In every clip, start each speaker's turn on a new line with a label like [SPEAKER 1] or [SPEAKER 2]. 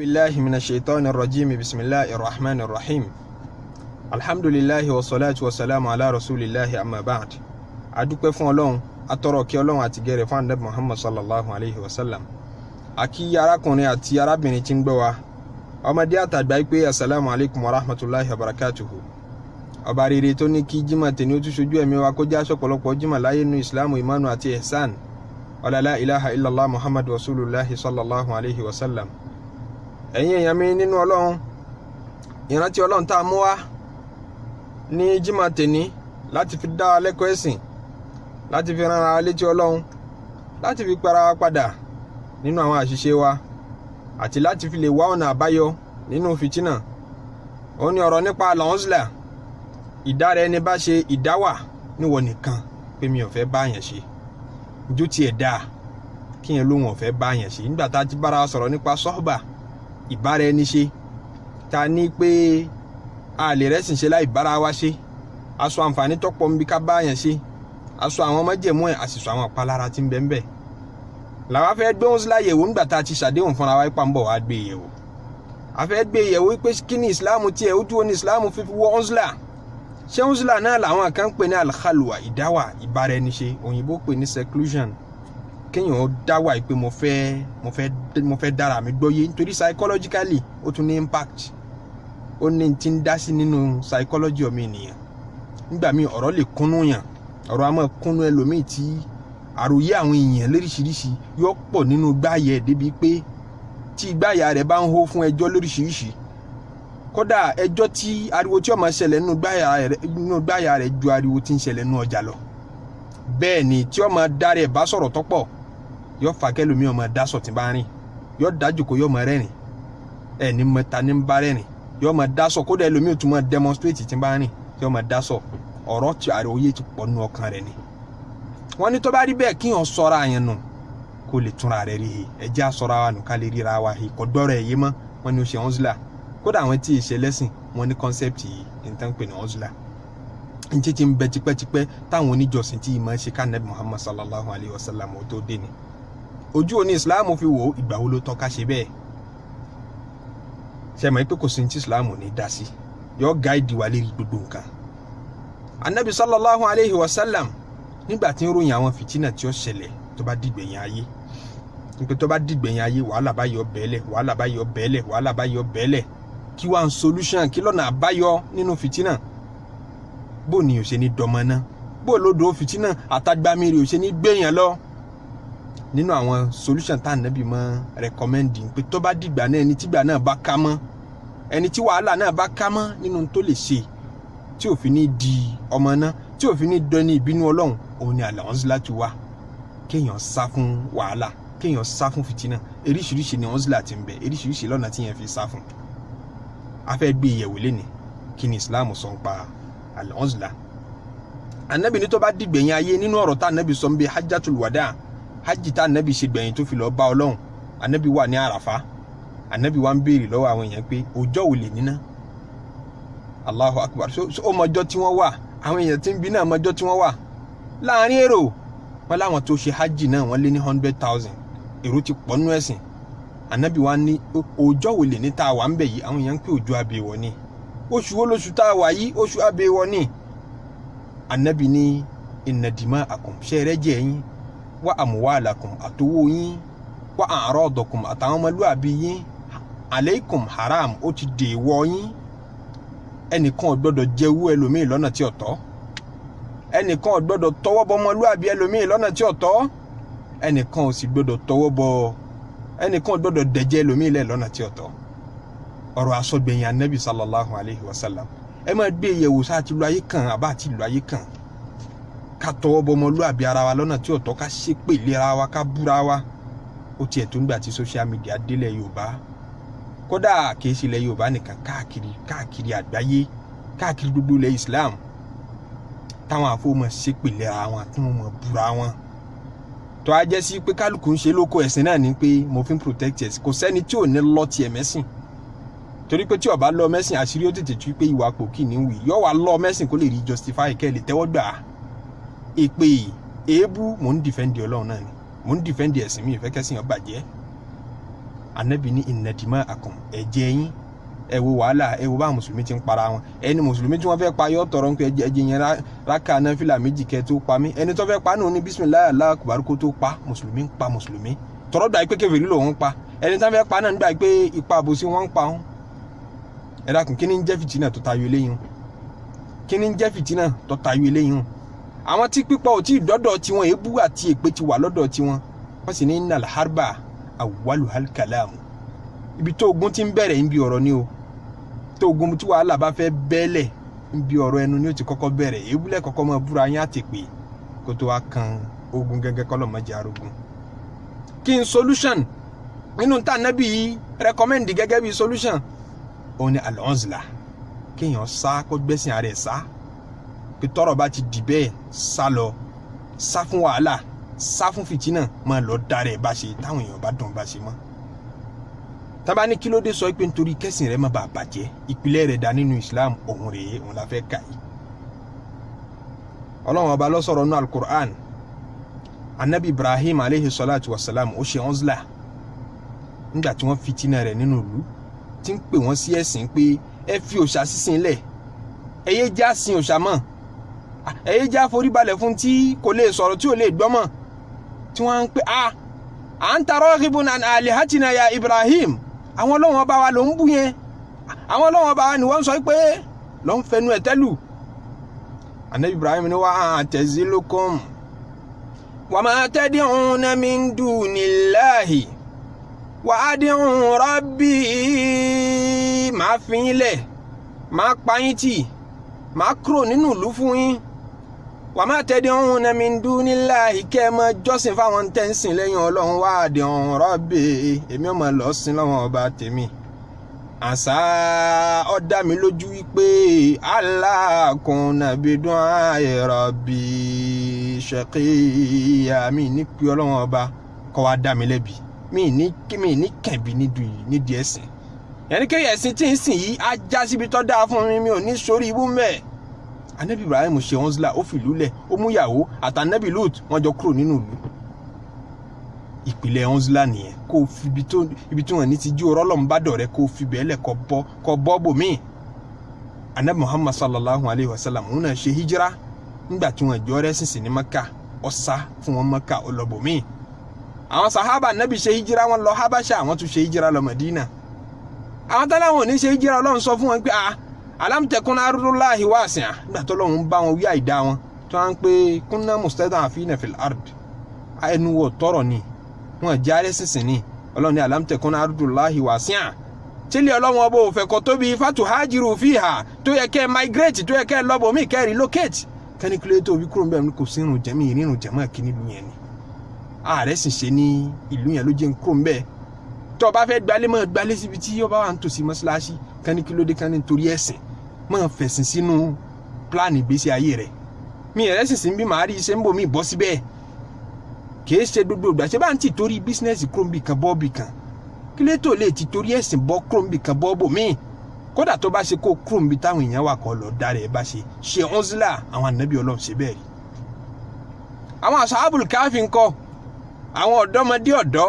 [SPEAKER 1] billahi minash shaitanir rajim bismillahir rahmanir rahim alhamdulillahi wa salatu wa salamu ala rasulillahi amma ba'd. Adúpẹ́ fún Ọlọ́run, atọrọ kí Ọlọ́run àti gẹrẹ fún Ànábì Muhammad sallallahu alayhi wa sallam. Àkí arákùnrin àti arábìnrin tí ń gbọ́ wa, ọmọdé àtàgbà pé assalamu alaikum wa rahmatullahi wa barakatuhu. Ọba rere tó ní kí jímọ̀ tèmi ó tún ṣojú ẹ̀mí wa kó já sọ̀pọ̀lọpọ̀ jímọ̀ láyé nínú Islamu, ìmánu àti ihsan. La ilaha illallah Muhammad rasulullahi sallallahu alayhi wa sallam. Ẹ̀yin èèyàn mi nínú Ọlọ́run, ìrántí Ọlọ́run tá a mú wá ní jímọ̀ tèmi láti fi dá wa lẹ́kọ̀ọ́ ẹ̀sìn, láti fi rán ara létí Ọlọ́run, láti fi para wa padà nínú àwọn àṣìṣe wa àti láti fi lè wá ọ̀nà àbáyọ nínú fìtínà. Ó ní ọ̀rọ̀ nípa al-uzla, ìdára ẹni bá ṣe ìdáwà níwọ nìkan pé mi ò fẹ́ bá yẹn ṣe. Jó tiẹ̀ dáa kí yẹn lóhun ò fẹ́ bá yẹn ṣe. Nígbà tá a ti bára wa sọ̀rọ̀ nípa sọ́hbà, ìbára ẹni ṣe, ta ní pé a lè rẹ́sìn ṣe láì bára wa ṣe. Aṣọ àǹfààní tọ́pọ̀ ń bí ká bá yẹn ṣe, aṣọ àwọn májẹ̀mú ẹ̀ àṣìṣọ àwọn àpalára tí ń bẹ ń bẹ. Làwa fẹ́ gbé uzla yẹ̀wò nígbà tá a ti ṣàdéhùn fúnra wa ipa ń bọ̀ wá gbé yẹ̀wò. A fẹ́ gbé yẹ̀wò pé kí ni ìsìláàmù tiẹ̀, ojú wo ni ìsìláàmù fífi wọ uzla. Ṣé uzla náà làwọn kan ń pè ní al-khalwa, ìdáwà, ìbára ẹni ṣe, òyìnbó pè ní seclusion. Kéèyàn ó dáwà pé mo fẹ́ dára mi gbọ́yé, nítorí psychologically ó tún ní impact. Ó ní tí ń dá sí nínú psychology ọmọ ènìyàn. Nígbà míì ọ̀rọ̀ lè kúnnú yàn, ọ̀rọ̀ a máa kúnnú ẹlòmíì tí àròyé àwọn èèyàn lóríṣiríṣi yóò pọ̀ nínú gbáyà ẹ̀ débi pé tí gbáyà rẹ̀ bá ń hó fún ẹjọ́ lóríṣiríṣi, kódà ẹjọ́ tí ariwo tí ó máa ṣẹlẹ̀ nínú gbáyà rẹ̀ ju ariwo tí ń ṣẹlẹ̀ nínú ọjà lọ. Bẹ́ẹ̀ ni tí ó máa dára ẹ̀ bá sọ̀rọ̀ tọ́pọ̀ yóò fà kẹ́lòmíì ó máa dá sọ̀ tí bá rìn, yóò dájú kó yóò máa rẹ́rìn, ẹ̀ ní mẹ́ta ní bá rẹ́rìn, yóò máa dá sọ̀, kódà ẹlòmíì ó tún máa demonstrate tí bá rìn, yóò máa dá sọ̀. Ọ̀rọ̀ tí àròyé ti pọ̀ nínú ọkàn rẹ̀ ni. Wọ́n ní tó bá rí bẹ́ẹ̀ kí yàn sọ́ra àyàn nù kó lè túnra rẹ̀ rí he, ẹjẹ́ àsọ́ra wa nù ká lè ríra wa he, kò dọ́rọ̀ ẹ̀yẹ mọ́. Wọ́n ní ó ṣe uzla. Kódà àwọn tí ì ṣe lẹ́sìn wọ́n ní concept yìí ní tán pè ní uzla. Ní ti ń bẹ tipẹ́tipẹ́ táwọn oníjọsìn tí ìmọ̀ ṣe ká Ànábì Muhammad sallallahu alayhi wa sallam tó dé ni. Ojú òní Islam fi wò ìgbà wo ló tọ́ ká ṣe bẹ́ẹ̀. Ṣé mọ̀ pé kò sí ní tí Islam ní dá sí, yóò gáìdì wa lérí gbogbo nǹkan. Ànábì sallallahu alayhi wa sallam nígbà tí ń ròyìn àwọn fìtínà tí ó ṣẹlẹ̀ tó bá dìgbẹ̀yìn ayé, nípa tó bá dìgbẹ̀yìn ayé wàhálà bá yọ bẹ́ẹ̀lẹ̀, wàhálà bá yọ bẹ́ẹ̀lẹ̀, wàhálà bá yọ bẹ́ẹ̀lẹ̀, kí wá ń solution, kí lọ́nà àbáyọ nínú fìtínà. Bó ni ò ṣe ní dọmọ náà, bó lódò fìtínà àtàgbàmírì ò ṣe ní gbẹ̀yàn lọ. Nínú àwọn solution tá Ànábì mọ́ recommending pé tó bá dìgbà náà, ẹni tígbà náà bá ká mọ́, ẹni tí wàhálà náà bá ká mọ́ nínú tó lè ṣe tí ò fi ní di ọmọ náà, tí ò fi ní dọ́ni ìbínú Ọlọ́run, òun ni al-uzla ti wá. Kéèyàn sá fún wàhálà, kéèyàn sá fún fìtínà. Eríṣiríṣi ni uzla ti ń bẹ, eríṣiríṣi lọ́nà tí yẹn fi sá fún. A fẹ́ gbé ìyẹ̀wò lénìí kí ni Islam sọ ń pa al-uzla. Ànábì ní tó bá dìgbẹ̀yìn ayé, nínú ọ̀rọ̀ tá Ànábì sọ ń bẹ hajjatul wada, hajj tá Ànábì ṣe gbẹ̀yìn tó fi lọ bá Ọlọ́run. Ànábì wà ní Àràfá, Ànábì wá ń béèrè lọ́wọ́ àwọn èèyàn pé ọjọ́ wo lè níná. Allahu akbar. So ó mọjọ́ tí wọ́n wà, àwọn èèyàn tí ń bí náà mọjọ́ tí wọ́n wà. Láàrin èrò wọn láwọn tó ṣe hajj náà wọ́n lé ní 100,000. Èrò ti pọ̀ nínú ẹ̀sìn. Ànábì wa ní ọjọ́ wo lè ní tá a wà ń bẹ̀ yìí, àwọn èèyàn ń pè ọjọ́ abẹ́wọ̀ ni. Oṣù wo lóṣù tá a wà yìí, oṣù abẹ́wọ̀ ni. Ànábì ní inna dima'akum, ṣe rẹ́ jẹ́ yín, wa amwalakum àtowó yín, wa a'radakum àtàwọn ọmọlúwàbí yín, alaykum haram, ó ti dèèwọ̀ yín. Ẹnìkan ò gbọdọ̀ jẹ́wọ́ ẹlòmíì lọ́nà tí ó tọ́. Ẹnìkan ò gbọdọ̀ tọwọ́ bọ ọmọlúwàbí ẹlòmíì lọ́nà tí ó tọ́. Ẹnìkan ò sì gbọdọ̀ tọwọ́ bọ, ẹnìkan ò gbọdọ̀ dẹ̀jẹ́ ẹlòmíì lẹ̀ lọ́nà tí ó tọ́. Ọ̀rọ̀ àsọgbẹ̀yìn Ànábì sallallahu alayhi wa sallam. Ẹ máa gbé ìyẹ̀wò sáà ti lu ayé kan àbá àti ìlú ayé kan. Ká tọwọ́ bọ ọmọlúwàbí ara wa lọ́nà tí ó tọ́, ká ṣépè lera wa, ká búra wa. Ó tiẹ̀ tó ń gbà tí social media délẹ̀ Yorùbá. Kódà kìí ṣe ilẹ̀ Yorùbá nìkan, káàkiri àgbáyé, káàkiri gbogbo ilẹ̀ Islam, táwọn àfọwọ́mọ̀ ṣépè lera wọn, tí wọ́n mọ̀ búra wọn. Tó a jẹ́ sí pé kálukú ń ṣe lóko ẹ̀sìn náà ni pé mo fi ń protect ẹ̀sìn. Kò sẹ́ni tí ò ní lọ tiẹ̀ mẹ́sìn. Torí pé tí ó bá lọ mẹ́sìn àṣírí ó tètè tú pé ìwà pòkì ní wì, yóò wá lọ mẹ́sìn kó lè rí justify kẹ́ lè tẹ́wọ́ gbà. Èpè, èébú, mò ń defend Ọlọ́run náà ni, mò ń defend ẹ̀sìn mi, ìfẹ́ kẹ́sìn ó bàjẹ́. Ànábì ní inna dima'akum ẹ̀jẹ̀ yín ẹ wo wàhálà ẹ wo bá mùsùlùmí ti ń para wọn ẹni mùsùlùmí tí wọ́n fẹ́ pa yọ tọrọ ń pé ẹ̀jẹ̀ yẹn rákà náfìlà méjì kẹ́ tó pa mí ẹni tó fẹ́ pa náà ní bisimilayi Allahu akbar kó tó pa mùsùlùmí ń pa mùsùlùmí tọrọ gbà pé kèfèrí lòun pa ẹni tó fẹ́ pa náà nígbà pé ipa àbòsí wọn ń pa wọn. ẹ dákun kí ni ń jẹ́ fìtínà tó tayọ eléyìí kí ni ń jẹ́ fìtínà tó tayọ eléyìí àwọn tí pípa ò tí ì dọ́dọ̀ tiwọn èébú àti èpè ti wà lọ́dọ̀ tiwọn wọ́n sì ní innal harba awwaluhal kalam ibi tó ogun ti ń bẹ̀rẹ̀ ń bi ọ̀rọ̀ ni o tó ogun tí wàhálà bá fẹ́ bẹ́lẹ̀ ń bi ọ̀rọ̀ ẹnu ni ó ti kọ́kọ́ bẹ̀rẹ̀ èébúlẹ̀ kọ́kọ́ mọ́ búra yín àtèpè kó tó wá kan ogun gẹ́gẹ́ kọ́ lọ́mọ jẹ́ arógun. kí n solution nínú tá nábì yìí recommend gẹ́gẹ́ bí solution òun ni al-uzla kéèyàn sá kó gbẹ́sìn ara ẹ̀ sá pé tọ́rọ̀ bá ti dì bẹ́ẹ̀ sá lọ sá fún wàhálà sá fún fìtínà máa lọ dára ẹ̀ bá ṣe táwọn èèyàn bá dùn bá ṣe mọ́. tábà ní kí ló dé sọ pé nítorí kẹ́sìn rẹ̀ má bàa bàjẹ́ ìpìlẹ̀ rẹ̀ dá nínú Islam òun rèé òun la fẹ́ kà yìí. Ọlọ́run ọba ló sọ̀rọ̀ nínú al-Qur'an anabi Ibrahim aleyhi salatu wa salam ó ṣe uzla nígbà tí wọ́n fìtínà rẹ̀ nínú ìlú tí ń pè wọ́n sí ẹ̀sìn pé ẹ fi òòṣà sísìn lẹ̀ ẹ yé já sin òòṣà mọ́ ẹ yé já foríbalẹ̀ fún tí kò lè sọ̀rọ̀ tí ò lè gbọ́ mọ́ tí wọ́n ń pè anta raghibun an alihatina ya Ibrahim àwọn Ọlọ́run ọba wa ló ń bú yẹn àwọn Ọlọ́run ọba wa ni wọ́n sọ pé ló ń fẹnu ẹ̀ tẹ́lù. anabi Ibrahim ni wa a'tazilukum wa ma tad'una min dunillahi wa ad'u rabbi máa fi yín lẹ̀ máa pa yín tì máa kúrò nínú ìlú fún yín wa ma tad'una min dunillahi kẹ́ ẹ máa jọ́sìn fáwọn tẹ́ǹsìn lẹ́yìn Ọlọ́run wa ad'u rabbi èmi ò máa lọ sin lọ́wọ́ ọba tèmi. àṣà ó dá mi lójú wípé Allah kunna bidu'a'i rabbi shaqiyya mi ní pé Ọlọ́run ọba kó wá dá mi lẹ́bi mi ní kẹ̀bi nídìí ẹ̀sìn yẹn kí ẹ̀sìn tí ń sìn yìí á já síbi tó dáa fún mi ò ní sórí ibú mẹ́ẹ̀. anabi Ibrahim ṣe uzla ó fìlú lẹ̀ ó mú ìyàwó àtànẹ́bì Lut wọ́n jọ kúrò nínú ìlú. ìpìlẹ̀ uzla nìyẹn kó o fi ibi tí wọ́n ní ti jí ọ̀rọ̀ lọ́n bá dọ̀rẹ́ kó o fi bẹ́ẹ̀ lẹ̀ kọ́ bọ́ bòmíì. anabi Muhammad sallallahu alayhi wa sallam òun náà ṣe hijira nígbà tí wọ́n jọ rẹ́ sísìn ní Maka ó sá fún wọn Maka ó lọ bòmíì. àwọn sahaba anabi ṣe hijira wọn lọ Habasha àwọn tún ṣe hijira lọ Madina. àwọn táláwọn ò ní ṣe hijira Ọlọ́run sọ fún wọn pé alam takun ardullahi wasi'a nígbà tó lọ́run bá wọn wí àìdá wọn tó wá ń pé kunna mustad'afina fil ard ẹnu wọ̀ tọrọ ni wọn járe sísìn ni Ọlọ́run ní alam takun ardullahi wasi'a tílé Ọlọ́run ọba ò fẹ́ kọ́ tóbi fatuhajiru fiha tó yẹ kẹ́ migrate tó yẹ kẹ́ lọ́bọ̀ mí kẹ́ relocate kẹ́nikúlẹ̀ tó bí kúrò ń bẹ̀rù kò sí irun jẹ̀mọ́ kíní ìlú yẹn ni ààrẹ sì ṣe ní ìlú yẹn ló jẹ́ ń kúrò ń bẹ́ẹ̀ tó o bá fẹ́ gbalé mọ́ gbalé síbi tí ọba wà ń tòsí mọ́ṣáláṣí kẹ́nikúlẹ̀ kan nítorí ẹ̀sìn mọ́ fẹ̀sìn sínú pílánì ìgbésí ayé rẹ̀ mi ẹ̀rẹ́ sì sí ń bí màá rí iṣẹ́ ń bò mí bọ́ síbẹ̀ kìí ṣe gbogbo ìgbà ṣé bá ń tì torí bísínẹ́sì kúròmbì kan bọ́ọ̀bì kan kílé tó lè ti torí ẹ̀sìn bọ́ kúròmbì kan bọ́ọ̀bù míì kódà tó bá ṣe kó kúròmbì táwọn èèyàn wà kọ́ lọ dára ẹ̀ bá ṣe uzla àwọn ànábì Ọlọ́run ṣe bẹ́ẹ̀ rí. àwọn ashabul kahfi ńkọ́ àwọn ọ̀dọ́mọdé ọ̀dọ́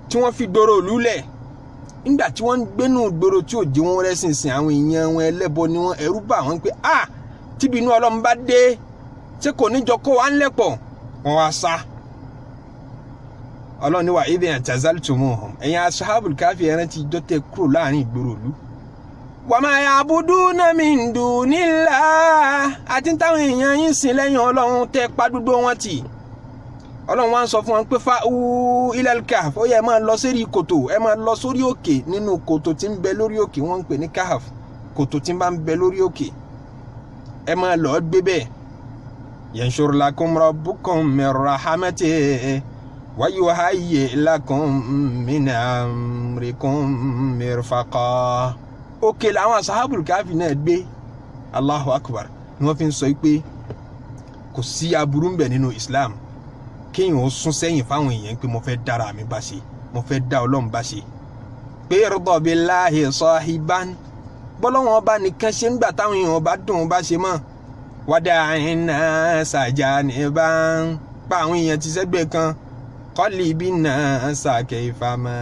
[SPEAKER 1] tí wọ́n fi gbòòrò lúlẹ̀ nígbà tí wọ́n ń gbénú gbòòrò tí ò jí wọn rẹ́sìn sìn àwọn èèyàn wọn ẹlẹ́bọ ni wọ́n ẹ̀rú bà wọ́n pé tíbi inú Ọlọ́run bá dé ṣé kò ní jọ kó wa ń lẹ̀pọ̀ wọ́n wá sá. Ọlọ́run ní wa idh i'tazaltumuhum ẹ̀yin ashabul kahfi ẹran ti dọ́tẹ̀ kúrò láàrin ìgboro ìlú. wa ma ya'buduna min dunillah àti táwọn èèyàn yín sìn lẹ́yìn Ọlọ́run tẹ́ pa gbogbo wọn tì. Ọlọ́run wá ń sọ fún wọn pé fa'u ilal kahf ó yẹ máa lọ sórí kòtò ẹ máa lọ sórí òkè nínú kòtò tí ń bẹ lórí òkè wọ́n ń pè ní kahf kòtò tí ń bá ń bẹ lórí òkè ẹ máa lọ gbé bẹ́ẹ̀. yanshur lakum rabbukum min rahmatihi wa yuhayyi lakum min amrikum mirfaqa. òkè làwọn ashabul kahfi náà gbé Allahu akbar ni wọ́n fi ń sọ pé kò sí aburú ń bẹ nínú Islam kéèyàn ó sún sẹ́yìn fáwọn èèyàn pé mo fẹ́ dára mi bá ṣe mo fẹ́ dá Ọlọ́run bá ṣe pé irda billahi sahiban bọ́lọ́wọ́n ọba nìkan ṣe ń gbà táwọn èèyàn bá dùn bá ṣe mọ́ wada'in nasa janiban pa àwọn èèyàn ti sẹ́gbẹ̀ẹ́ kan qalibin nasa kayfama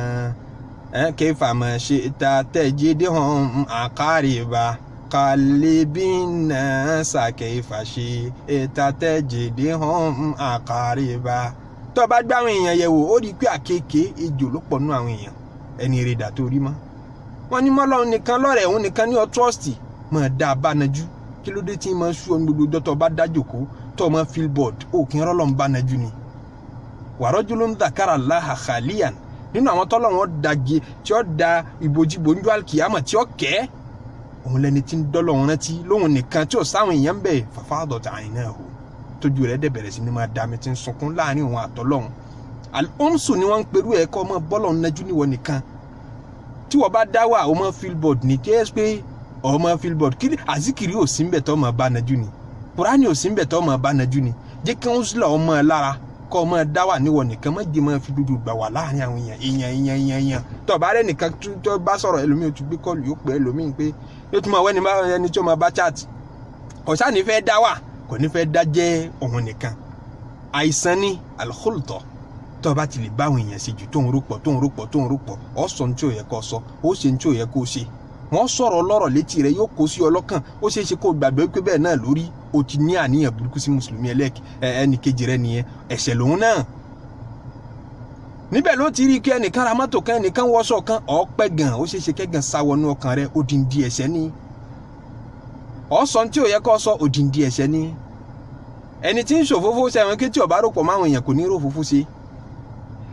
[SPEAKER 1] kayfa ma shi'ta tajidhum aqariba qalibin nasa kayfa shi'ta tajidhum aqariba. Tó bá gbà àwọn èèyàn yẹ̀ wò ó rí pé àkekèé ejò ló pọ̀ nú àwọn èèyàn ẹni rẹ̀ dà tó rí mọ́. Wọ́n ní mọ́lọ́run nìkan lọ́rẹ̀ òun nìkan ní ọ trust mọ̀ dá bánajú kí ló dé tí mo sú ọ gbogbo ọjọ́ tó bá dájòkó tó mọ́ fieldboard ó kì í rọ́lọ́n bánajú ni. Wa rajulun dhakara Allaha khaliyan nínú àwọn tọ́lọ̀ wọn dàgé tí ó da ìbòjì bòńjú alkiyama tí ó kẹ́ òun lẹni tí ń dọ́lọ̀ wọn rántí lóhun nìkan tí ó sáwọn èèyàn bẹ̀ fafadat aynahu tójú rẹ̀ dẹ̀ bẹ̀rẹ̀ sí ni máa dami tí ń sunkún láàrin òun àtọ́lọ́hun. Al-unsu ni wọ́n ń perú ẹ̀ kọ́ ọmọ bọ́lọ̀ nájú níwọ̀ nìkan tí wọ́n bá dá wà ọmọ fieldboard ní kí ẹ pé ọmọ fieldboard kí àzíkiri ò sí ń bẹ̀ tọ́ ọmọ bá nájú ni Kùránì ò sí ń bẹ̀ tọ́ ọmọ bá nájú ni jẹ́ kí wọ́n sílẹ̀ ọmọ lára kọ́ ọmọ dá wà níwọ̀ nìkan má jẹ́ máa fi dúdú gbà wà láàrin àwọn èèyàn tó bá rẹ̀ nìkan tó bá sọ̀rọ̀ ẹlòmíì tó gbé kọ́ọ̀lù yóò pẹ́ ẹlòmíì pé yóò tún máa wẹ́ni ẹni tí ó máa bá chat ọ̀sá ní fẹ́ dá wà kò ní fẹ́ dá jẹ́ òun nìkan. Àìsàn ní al-khulta tó bá ti lè bá àwọn èèyàn ṣe jù tó ń rúpọ̀ ó sọ ní tí ò yẹ kó sọ ó ṣe ní tí ò yẹ kó ṣe wọ́n sọ̀rọ̀ lọ́rọ̀ létí rẹ̀ yóò kó sí ọlọ́kàn ó ṣeé ṣe kó gbàgbé pé bẹ́ẹ̀ náà lórí o ti ní àníyàn burúkú sí mùsùlùmí ẹnì kejì rẹ̀ nìyẹn ẹ̀ṣẹ̀ lòun náà. Níbẹ̀ ló ti rí kí ẹnìkan ra mọ́tò kan ẹnìkan wọṣọ kan ọ̀pẹ́ gan ó ṣeé ṣe kẹ́gàn sáwọnú ọkàn rẹ̀ odindi ẹ̀ṣẹ̀ ni ó sọ ní tí ò yẹ kó sọ odindi ẹ̀ṣẹ̀ ni. Ẹni tí ń ṣòfófó sẹ́wọ̀n kí tí ó bá rò pọ̀ máwọn èèyàn kò ní rò fófó ṣe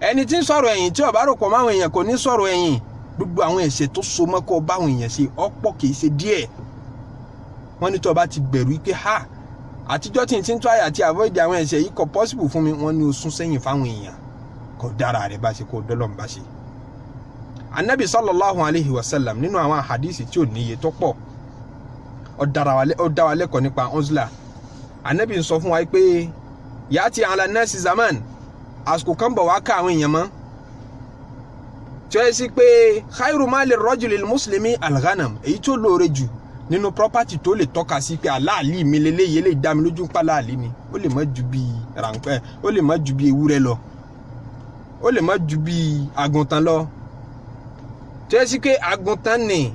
[SPEAKER 1] ẹni tí ń sọ̀rọ̀ ẹ̀yìn tí ó bá rò pọ̀ máwọn èèyàn kò ní sọ̀rọ̀ ẹ̀yìn. Gbogbo àwọn ẹ̀ṣẹ̀ tó so mọ́ kó báwọn èèyàn ṣe ọ̀pọ̀ kìí ṣe díẹ̀. Wọ́n ní tó bá ti bẹ̀rù pé ha àtijọ́ tí n ti ń tó àyà àti avoid àwọn ẹ̀ṣẹ̀ yìí kò possible fún mi wọ́n ní o sún sẹ́yìn fáwọn èèyàn kò dára rẹ̀ bá ṣe kó dọ́lọ́ bá ṣe. Anabi sallallahu alayhi wa sallam nínú àwọn hadisi tí ò níye tó pọ̀ ó dá wa lẹ́kọ̀ọ́ nípa uzla. Anabi ń sọ fún wa pé ya'ti ala nasi zaman àsìkò kan bọ̀ wá ká àwọn èèyàn mọ́ tí ó yẹ sí pé khairu mali rajulil muslimi alghanam èyí tó lóore jù nínú property tó lè tọ́ka sí pé aláàlí mi lélẹ́yìí lè dá mi lójú pa láàlí ni ó lè má ju bí ráńpẹ́ ó lè má ju bí ewúrẹ́ lọ ó lè má ju bí àgùntàn lọ tí ó yẹ sí pé àgùntàn ni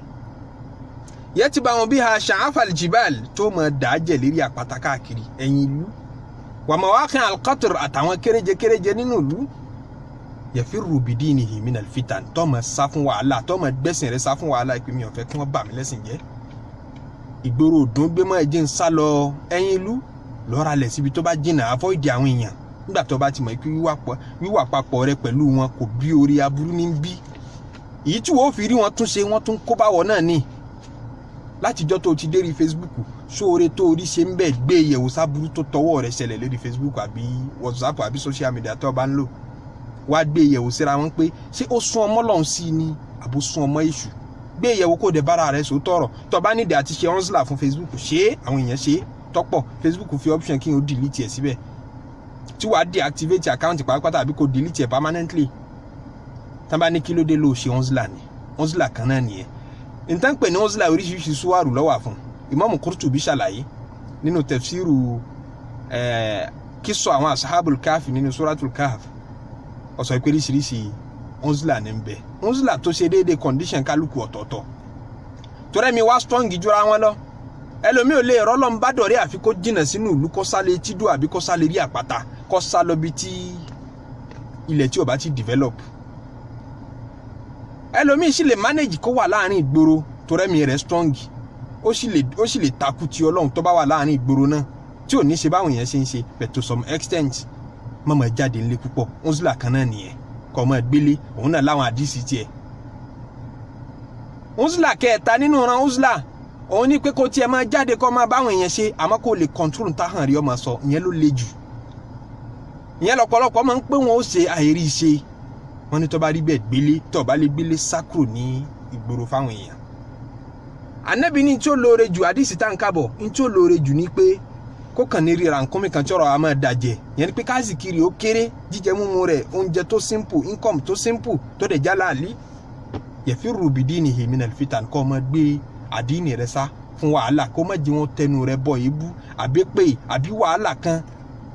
[SPEAKER 1] yẹtí bá wọn bí ha sha'afal jibal tó mọ̀ dájẹ́ lérí àpáta káàkiri ẹ̀yìn ìlú wa mawaqi' al-qatr àtàwọn kéréje nínú ìlú yafirru bidinihi min al-fitan tó mọ̀ sá fún wàhálà tó mọ̀ gbẹ̀sìn rẹ̀ sá fún wàhálà ìpè mi ò fẹ́ kí wọ́n bà mí lẹ́sìn jẹ́ ìgboro òdùn gbé mọ́ ẹ̀jẹ̀ ń sá lọ ẹ̀yìn ìlú lọ́ra lẹ̀ síbi tó bá jìnnà avoid àwọn èèyàn nígbà tó bá ti mọ̀ pé wíwà papọ̀ rẹ pẹ̀lú wọn kò bí orí aburú ní bí èyí tí wọ́n fi rí wọn tún ṣe wọ́n tún kó báwọ̀ náà ní látijọ́ tó ti dérí Facebook sóore tó orí ṣe ń bẹ̀ gbé ìyẹ̀wò sábúrú tó tọwọ́ rẹ̀ ṣẹlẹ̀ lórí Facebook àbí WhatsApp àbí social media tó bá ń lò wá gbé ìyẹ̀wò síra wọn pé ṣé ó sún ọmọ lọ́hùn sí ni àbó sún ọmọ èṣù gbé ìyẹ̀wò kó dẹ̀ bára rẹ̀ sòótọ́ ọ̀rọ̀ tó bá nídìí àti ṣe ọ́nzìlà fún Facebook ṣé àwọn èèyàn ṣe tọ́pọ̀ Facebook fi option kí n ó delete ẹ̀ síbẹ̀ tí wàá deactivate account pàápàá tàbí kó delete ẹ̀ permanently tá bá ní kí ló dé ló ṣe ọ́nzìlà ni ọ́nzìlà kan náà nìyẹn nǹkan pè ní ọ́nzìlà oríṣiríṣi súwárù ló wà fún Imam Qurtubi ṣàlàyé nínú tafsiru kíso àwọn ashabul kahfi nínú suratul kahf ó sọ pé oríṣiríṣi ọ́nzìlà ní ń bẹ ọ́nzìlà tó ṣe déédéé condition kálukú ọ̀tọ̀ọ̀tọ̀ torí mi wá strong jura wọn lọ ẹlòmíì ò lè rọ́lọ́ ń bá dọ̀rẹ́ àfi kó jìnnà sínú ìlú kó sálẹ̀ tídó àbí kó sálẹ̀ rí àpáta kó sá lọ bí tí ilẹ̀ tí ò bá ti develop ẹlòmíì sì lè manage kó wà láàrin ìgboro torí mi rẹ̀ strong ó sì lè takú ti Ọlọ́run tó bá wà láàrin ìgboro náà tí ò ní ṣe báwọn èèyàn ṣe ń ṣe but to some extent mọ̀mọ́ jáde ńlẹ̀ púpọ̀ ọ́nzìlà kan náà nìyẹn kọ́ ọmọ ìgbélé òun náà láwọn àdìsí tiẹ̀ ọ́nzìlà kẹta nínú ọ̀ràn ọ́nzìlà òun ní pé kó tiẹ̀ máa jáde kó máa báwọn èèyàn ṣe àmọ́ kó lè control táhàn rí ọmọ sọ ìyẹn ló le jù ìyẹn lọ́pọ̀lọpọ̀ máa ń pé wọn ó ṣe àìrí ṣe wọn ní tó bá rí bẹ́ẹ̀ gbélé tó bá lè gbélé sákúrò ní ìgboro fáwọn èèyàn Ànábì ní tí ó lóore jù àdìsí tá ń kábọ̀ ní tí ó lóore jù ní pé kó kàn ní ríra nǹkan mìkan tí ọ̀rọ̀ a máa dàjẹ́ ìyẹn ni pé káàsìkiri ó kéré jíjẹ múmu rẹ̀ oúnjẹ tó simple income tó simple tó dẹ̀ já láàlí yafirru bidinihi minal fitan kó máa gbé àdínì rẹ̀ sá fún wàhálà kó má jí wọn tẹnu rẹ̀ bọ̀ ebú àbí pé àbí wàhálà kan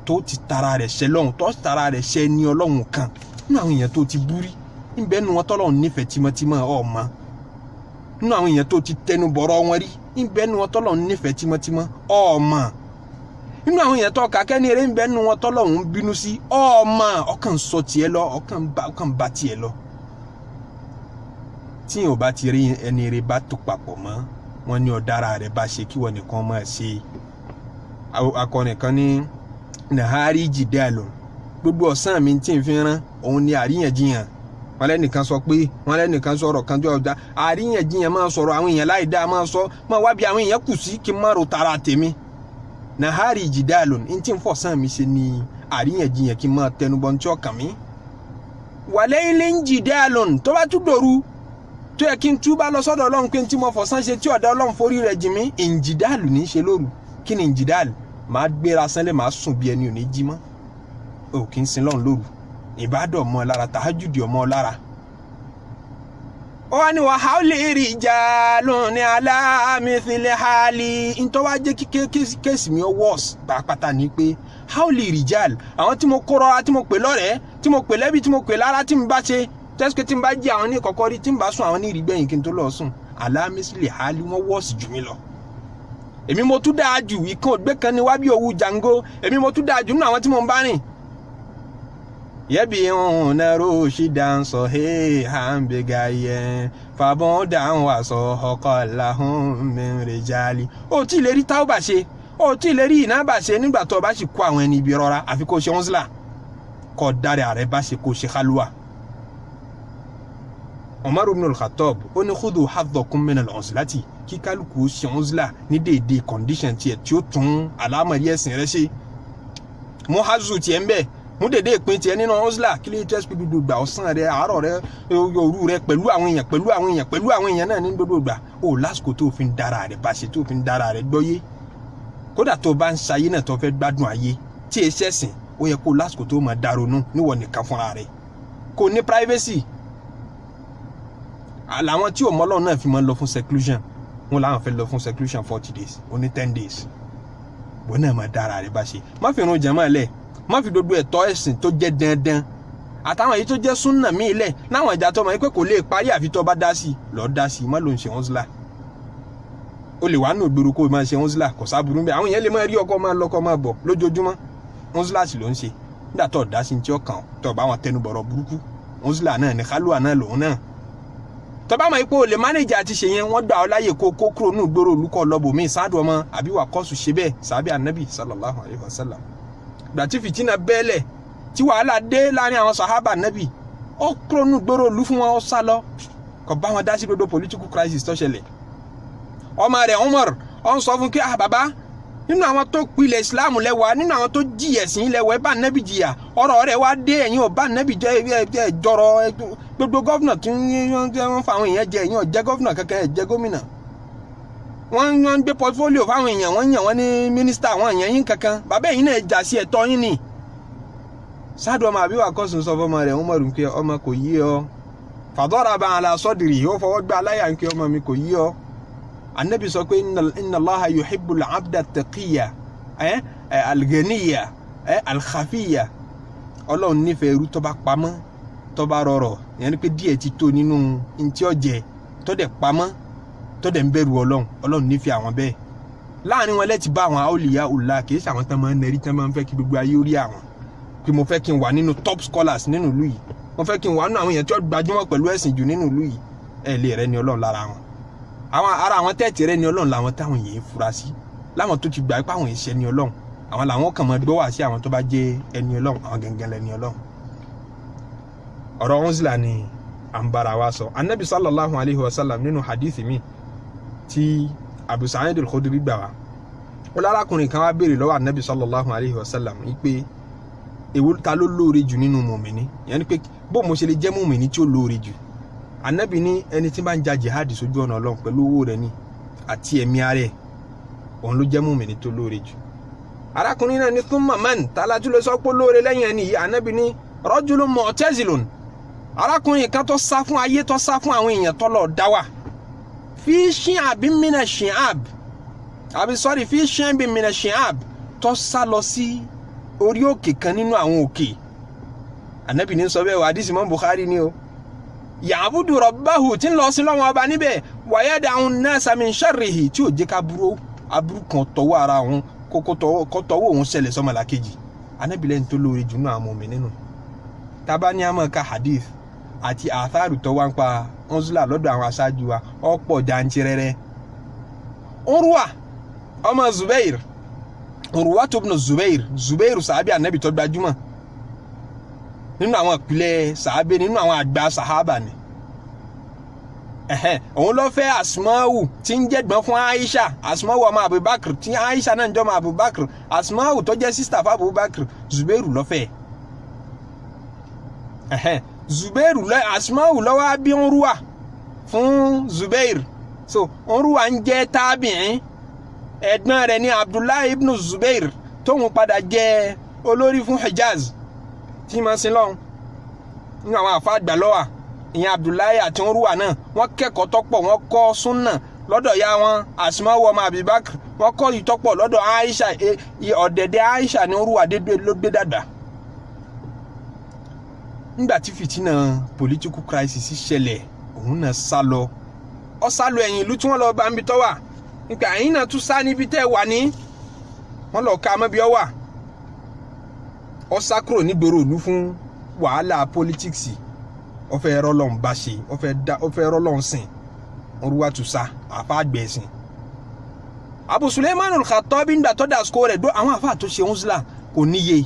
[SPEAKER 1] tó ti tara rẹ̀ ṣẹ lọ́hùn tó ti tara rẹ̀ ṣẹ ní Ọlọ́hun kan nínú àwọn èèyàn tó ti búrí ń bẹ nu wọn tọ́lọ́run nífẹ̀ẹ́ tímọ́tímọ́ ọmọ nínú àwọn èèyàn tó ti tẹnu bọ̀rọ̀ wọn rí ń bẹ nu wọn tọ́lọ́run nífẹ̀ẹ́ tímọ́tímọ́ ọmọ nínú àwọn èèyàn tó kàkẹ́ ní eré ń bẹ nu wọn tọ́lọ́run bínú sí ọmọ ọkàn sọ tiẹ̀ lọ ọkàn bá tiẹ̀ lọ tí yóò bá ti rí ẹni rẹ bá tó papọ̀ mọ́ wọn ní ọ̀dára rẹ bá ṣe kí wọn nìkan máa ṣe akọni kan ní nahari jidalun gbogbo ọ̀sán mi tí n fi rán òun ni àríyànjiyàn wọn lẹ́nìkan sọ pé wọn lẹ́nìkan sọ̀rọ̀ kan tó ọ̀dà àríyànjiyàn máa sọ̀rọ̀ àwọn èèyàn láì dáa máa sọ máa wá bí àwọn èèyàn kù sí kí n má ro tara tèmi nahari jidalun n tí n fọ̀sán mi ṣe ni àríyànjiyàn kí n máa tẹnubọ̀ ní tí ọkàn mi walayli jidalun tó bá tún dòru tó yẹ kí n túbá lọ sọ́dọ̀ Ọlọ́run pé tí mo fọ̀sán ṣe tí ọ̀dọ̀ Ọlọ́run forí rẹ̀ jì mí ìjìdáàlù ní í ṣe lóru kí ni ìjìdáàlù máa gbéra sánlẹ̀ máa sùn bí ẹni ò ní jí mọ́ ò kí n sin lọ́run lóru ìbádọ̀ ọmọ lára tàhájùdì ọmọ lára. ó wá ní wa haúlì rijalun ní aláàmìfilẹ̀ hali ntọ́wá jẹ́ kí kéèsì mi ó wọ́ọ̀sì pàápàá ní pé haúlì rijal àwọn tí mo kó rọra tí mo pè lọ́rẹ̀ẹ́ tí mo pè lẹ́bí tí mo pè lára tí mo bá ṣe tẹ́síkẹ́ tí mo bá jí àwọn ní kọ̀kọ́ rí tí mo bá sùn àwọn ní ìrìgbẹ̀yìn kí n tó lọ sùn aláàmìfilẹ̀ hali wọ́n wọ́ọ̀sì jù mí lọ. èmi mo tún dáa jù ìkan ògbé kan ní wábí òwú jango èmi mo tún dáa jù nínú àwọn tí mo ń bá rìn. yẹ́bi òun náà ro ṣì dá ń sọ à ń bẹ̀gà yẹn fàbọ̀n dáhùn àṣọ ọkọ̀ làhùn mẹ́rin jálì. ó tí ì lè rí táwọ́bà ṣe ó tí ì lè rí ìnábà ṣe nígbà tó o bá sì kó àwọn ẹni ibi rọra àfi kó o ṣe wọ́n sílà kó dáre ààrẹ bá ṣe kó o ṣe kálúwà. Umar ibn al-Khattab ó ní khudhu hadhakum min al-uzlati kí kálukú ṣe uzla ní déédéé condition tiẹ̀ tí ó tún àlámọ̀rí ẹ̀sìn rẹ̀ ṣe mú hazu tiẹ̀ ń bẹ̀ mú déédéé ìpín tiẹ̀ nínú uzla kí lè tẹ́ sí gbogbo ìgbà ọ̀sán rẹ̀ àárọ̀ rẹ̀ òru rẹ̀ pẹ̀lú àwọn èèyàn náà ní gbogbo ìgbà ó lásìkò tó fi ń dára rẹ̀ bá ṣe tó fi ń dára rẹ̀ gbọ́yé kódà tó bá ń ṣayé náà tó fẹ́ gbádùn ayé tí ẹ ṣẹ̀sìn ó yẹ kó lásìkò tó máa daronú níwọ̀ nìkan fúnra rẹ̀ kó ní privacy làwọn tí ò mọ́lọ́ náà fi máa lọ fún seclusion wọn làwọn fẹ́ lọ fún seclusion 40 days ó ní 10 days wọn náà máa dára rẹ̀ bá ṣe má fi irun jàmá lẹ̀ má fi gbogbo ẹ̀tọ́ ẹ̀sìn tó jẹ́ dandan àtàwọn èyí tó jẹ́ súnà míì lẹ̀ láwọn ìjà tó mọ̀ pé kò lè parí àfi tó bá dá sí lọ́ọ́ dá sí má ló ń ṣe wọ́n sílà ó lè wà nù gbèrú kó máa ṣe wọ́n sílà kò sábùrú bẹ́ẹ̀ àwọn èèyàn lè máa rí ọkọ máa lọ́kọ máa bọ̀ lójoojúmọ́ wọ́n sílà sì ló ń ṣe nígbà tó dá sí ní tí ó kàn tó bá wọn tẹnu bọ̀rọ̀ burúkú wọ́n sílà náà ní kálúwà náà lòun náà tọ́ba mọ̀ pé o lè mánéjà àti ṣe yẹn wọ́n gbà ọ́ láyè kó kúrò ní ìgboro olùkọ́ lọ́bù mi sáàdù ọmọ àbí wà kọ́sù ṣe bẹ́ẹ̀ sàbí ànábì sallallahu alayhi wa sallam. gbà tí fìtínà bẹ́ẹ̀lẹ̀ tí wàhálà dé láàrin àwọn sàhábà ànábì ó kúrò ní ìgboro olú fún wọn ó sá lọ kò bá wọn dá sí gbogbo political crisis tó ṣẹlẹ̀. ọmọ rẹ̀ Umar ó ń sọ fún kí bàbá nínú àwọn tó pilẹ̀ ìsìláàmù lẹ́wà nínú àwọn tó jìyà ẹ̀sìn lẹ́wà ẹ bá ànábì jìyà ọ̀rọ̀ rẹ̀ wá dé ẹ̀yìn ò bá ànábì jẹ́ jọrọ gbogbo gọ́vnà tí wọ́n fa àwọn èèyàn jẹ ẹ̀yìn ò jẹ́ gọ́vnà kankan ẹ̀ jẹ́ gómìnà wọ́n ń gbé pọtifólíò fáwọn èèyàn wọ́n yàn wọ́n ní mínísítà àwọn èèyàn yín kankan bàbá ẹ̀yin náà jà sí ẹ̀tọ́ yín ni. sáàdù ọmọ àbí wà kọ́sùn sọ fọmọ rẹ̀ wọ́n mọ̀rún pé ọmọ kò yí ọ fadaraba ala sadri ó fọwọ́ gbá aláyà ń pé ọmọ mi kò yí ọ. Ànábì sọ pé inna Allaha yuhibbul abda taqiyya al-ghaniya al-khafiyya Ọlọ́run nífẹ̀ẹ́ irú tó bá pamọ́ tó bá rọrọ̀ ìyẹn ni pé díẹ̀ ti tó nínú ntí ọ̀jẹ̀ tó dẹ̀ pamọ́ tó dẹ̀ ń bẹ̀rù Ọlọ́run nífẹ̀ẹ́ àwọn bẹ́ẹ̀ láàrin wọn lẹ́tì bá àwọn awliya ullah kì í ṣe àwọn tán máa ń nẹrí tán máa ń fẹ́ kí gbogbo ayé orí àwọn pé mo fẹ́ kí n wà nínú top scholars nínú ìlú yìí mo fẹ́ kí n wà nínú àwọn èèyàn tí ó gbajúmọ̀ pẹ̀lú ẹ̀sìn jù nínú ìlú yìí ẹ̀ lè rẹ ni Ọlọ́run lára wọn ara àwọn tẹ́ẹ̀tì rẹ ni Ọlọ́run làwọn táwọn yìí fura sí láwọn tó ti gbà pé àwọn ìṣẹ́ ni Ọlọ́run àwọn làwọn kàn máa gbọ́ wá sí àwọn tó bá jẹ́ ẹni Ọlọ́run àwọn gẹ́gẹ́ lẹ́ni Ọlọ́run. ọ̀rọ̀ Uzla ni à ń bára wa sọ Ànábì sallallahu alayhi wa sallam nínú hadith mi tí Abu Sa'id al-Khudri gbà wá ó lárakùnrin kan wá béèrè lọ́wọ́ Ànábì sallallahu alayhi wa sallam wípé èwo ta ló lóore jù nínú mùmìnì yẹn ni pé bó mo ṣe lè jẹ́ mùmìnì tí ó lóore jù Ànábì ní ẹni tí bá ń ja jihad sójú ọ̀nà Ọlọ́run pẹ̀lú owó rẹ̀ ni àti ẹ̀mí ara ẹ̀ òun ló jẹ́ mùmìnì tó lóore jù. arákùnrin náà ní thumma man tààlàjú lè sọ pé lóore lẹ́yìn ẹni yìí Ànábì ní rajulun mu'tazilun arákùnrin kan tó sá fún ayé tó sá fún àwọn èèyàn tó lọ dá wà fi shi'abin mina shi'ab fi shi'abin mina shi'ab tó sá lọ sí orí òkè kan nínú àwọn òkè Ànábì ní sọ bẹ́ẹ̀ wà hadisi Imam Bukhari ni o ya'budu rabbahu tí ń lọ sí lọ́wọ́ ọba níbẹ̀ wa yada'u an-nasa min sharrihi tí ò jẹ́ ká burú kan tọwọ́ ara òun kó tọwọ́ òun ṣẹlẹ̀ sọ́mọlàkejì Ànábì lẹ́ni tó lóore jù náà mùmínì nínú. Tábà ní àmọ́ ká hadith àti àtharu tó wá ń pa uzla lọ́dọ̀ àwọn aṣáájú wa ọ̀pọ̀ jantirẹrẹ. Urwa ọmọ Zubair, Urwa ibn Zubair sàábì Ànábì tó gbajúmọ̀ nínú àwọn ìpìlẹ̀ sàábì nínú àwọn àgbà sàhábà ni. Òun ló fẹ́ Asma'u tí ń jẹ́gbọ́n fún Aisha, Asma'u ọmọ Abubakar tí Aisha náà ń jọmọ Abubakar, Asma'u tó jẹ́ sísítà fún Abubakar, Zubairu ló fẹ́. Zubairu Asma'u ló wá bí Urwa fún Zubair. So Urwa ń jẹ́ tábìín, ẹ̀gbọ́n rẹ̀ ní Abdullahi ibn Zubair tóun padà jẹ́ olórí fún Hijaz tí máa sin lọ́hùn nínú àwọn àfa àgbà lọ́wà. Ìyẹn Abdullahi àti Urwa náà wọ́n kẹ́kọ̀ọ́ tọ́pọ̀, wọ́n kọ́ súnà lọ́dọ̀ ya wọn Asma'u ọmọ Abubakar, wọ́n kọ́ ìtọ́pọ̀ lọ́dọ̀ Aisha. Ọ̀dẹ̀dẹ̀ Aisha ní Urwa ló gbé dàgbà. Nígbà tí fìtínà political crisis ṣẹlẹ̀ òun náà sá lọ. Ó sá lọ ẹ̀yìn ìlú tí wọ́n lọ bá ń bi tọ́ wà nípa ẹ̀yìn náà tún sá níbi tẹ́ wà ní wọ́n lọ ká mọ́ bí ọ wà. Ó sá kúrò nígboro ìlú fún wàhálà politics. Ó fẹ́ rọ́lọ́run bá ṣe, ó fẹ́ rọ́lọ́run sìn. Urwa tún sá àfa àgbẹ̀sìn. Abu Sulaiman al-Khattabi nígbà tó dàsíkò rẹ̀ dó àwọn àfa tó ṣe uzla kò níye.